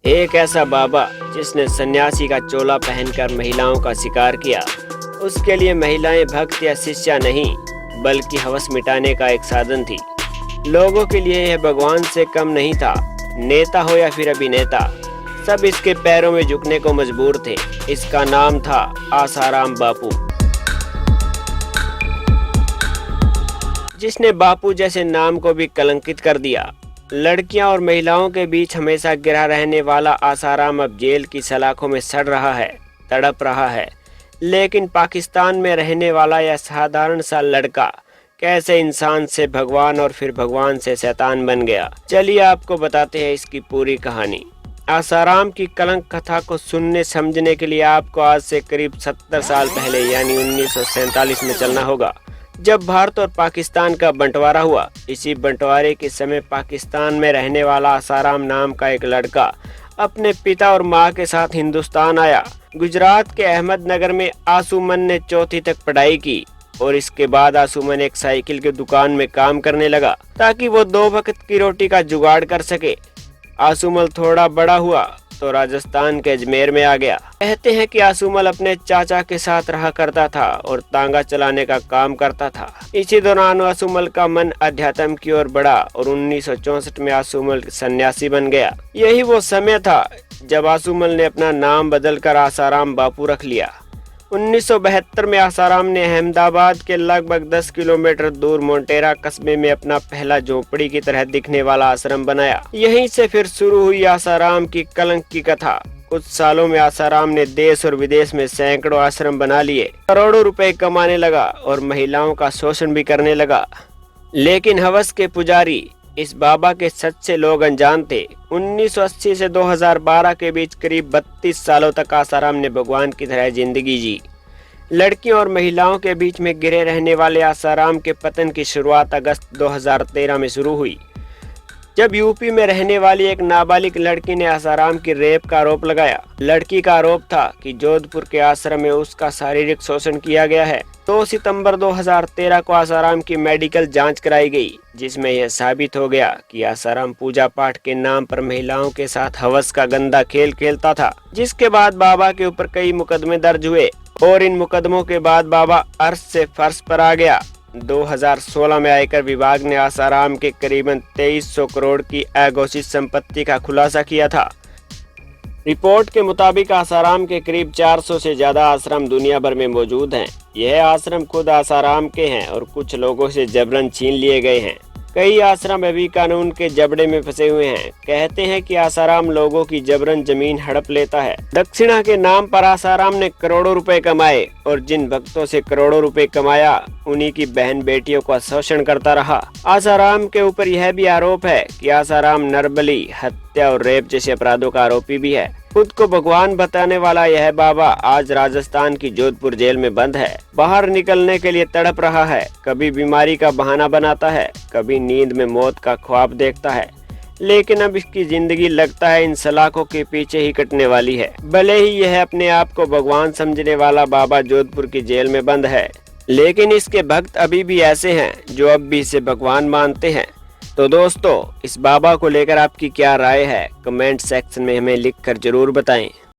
एक ऐसा बाबा जिसने सन्यासी का चोला पहनकर महिलाओं का शिकार किया। उसके लिए महिलाएं भक्त या शिष्या नहीं, बल्कि हवस मिटाने का एक साधन थी। लोगों के लिए यह भगवान से कम नहीं था। नेता हो या फिर अभिनेता, सब इसके पैरों में झुकने को मजबूर थे। इसका नाम था आसाराम बापू, जिसने बापू जैसे नाम को भी कलंकित कर दिया। लड़कियां और महिलाओं के बीच हमेशा गिरा रहने वाला आसाराम अब जेल की सलाखों में सड़ रहा है, तड़प रहा है। लेकिन पाकिस्तान में रहने वाला यह साधारण सा लड़का कैसे इंसान से भगवान और फिर भगवान से शैतान बन गया, चलिए आपको बताते हैं इसकी पूरी कहानी। आसाराम की कलंक कथा को सुनने समझने के लिए आपको आज से करीब 70 साल पहले यानी 1947 में चलना होगा, जब भारत और पाकिस्तान का बंटवारा हुआ। इसी बंटवारे के समय पाकिस्तान में रहने वाला आसाराम नाम का एक लड़का अपने पिता और मां के साथ हिंदुस्तान आया। गुजरात के अहमदनगर में आसुमन ने 4वीं तक पढ़ाई की और इसके बाद आसुमन एक साइकिल की दुकान में काम करने लगा ताकि वो 2 वक्त की रोटी का जुगाड़ कर सके। आसुमल थोड़ा बड़ा हुआ तो राजस्थान के अजमेर में आ गया। कहते हैं कि आसुमल अपने चाचा के साथ रहा करता था और तांगा चलाने का काम करता था। इसी दौरान आसुमल का मन अध्यात्म की ओर बढ़ा और 1964 में आसुमल सन्यासी बन गया। यही वो समय था जब आसुमल ने अपना नाम बदलकर आसाराम बापू रख लिया। 1972 में आसाराम ने अहमदाबाद के लगभग 10 किलोमीटर दूर मोटेरा कस्बे में अपना पहला झोपड़ी की तरह दिखने वाला आश्रम बनाया। यहीं से फिर शुरू हुई आसाराम की कलंक की कथा। कुछ सालों में आसाराम ने देश और विदेश में सैकड़ों आश्रम बना लिए, करोड़ों रुपए कमाने लगा और महिलाओं का शोषण भी करने लगा। लेकिन हवस के पुजारी इस बाबा के सच्चे लोग अनजान थे। 1980 से 2012 के बीच करीब 32 सालों तक आसाराम ने भगवान की तरह जिंदगी जी। लड़कियों और महिलाओं के बीच में गिरे रहने वाले आसाराम के पतन की शुरुआत अगस्त 2013 में शुरू हुई, जब यूपी में रहने वाली एक नाबालिग लड़की ने आसाराम की रेप का आरोप लगाया। लड़की का आरोप था कि जोधपुर के आश्रम में उसका शारीरिक शोषण किया गया है। 2 सितंबर 2013 को आसाराम की मेडिकल जांच कराई गई, जिसमें यह साबित हो गया कि आसाराम पूजा पाठ के नाम पर महिलाओं के साथ हवस का गंदा खेल खेलता था। जिसके बाद बाबा के ऊपर कई मुकदमे दर्ज हुए और इन मुकदमों के बाद बाबा अर्श से फर्श पर आ गया। 2016 में आयकर विभाग ने आसाराम के करीबन 2300 करोड़ की अघोषित संपत्ति का खुलासा किया था। रिपोर्ट के मुताबिक आसाराम के करीब 400 से ज्यादा आश्रम दुनिया भर में मौजूद हैं। यह आश्रम खुद आसाराम के हैं और कुछ लोगों से जबरन छीन लिए गए हैं। कई आश्रम अभी कानून के जबड़े में फंसे हुए हैं। कहते हैं कि आसाराम लोगों की जबरन जमीन हड़प लेता है। दक्षिणा के नाम पर आसाराम ने करोड़ों रुपए कमाए और जिन भक्तों से करोड़ों रुपए कमाया उन्हीं की बहन बेटियों का शोषण करता रहा। आसाराम के ऊपर यह भी आरोप है कि आसाराम नरबली, हत्या और रेप जैसे अपराधों का आरोपी भी है। खुद को भगवान बताने वाला यह बाबा आज राजस्थान की जोधपुर जेल में बंद है। बाहर निकलने के लिए तड़प रहा है। कभी बीमारी का बहाना बनाता है, कभी नींद में मौत का ख्वाब देखता है। लेकिन अब इसकी जिंदगी लगता है इन सलाखों के पीछे ही कटने वाली है। भले ही यह अपने आप को भगवान समझने वाला बाबा जोधपुर की जेल में बंद है, लेकिन इसके भक्त अभी भी ऐसे हैं जो अब भी इसे भगवान मानते हैं। तो दोस्तों, इस बाबा को लेकर आपकी क्या राय है, कमेंट सेक्शन में हमें लिखकर जरूर बताएं।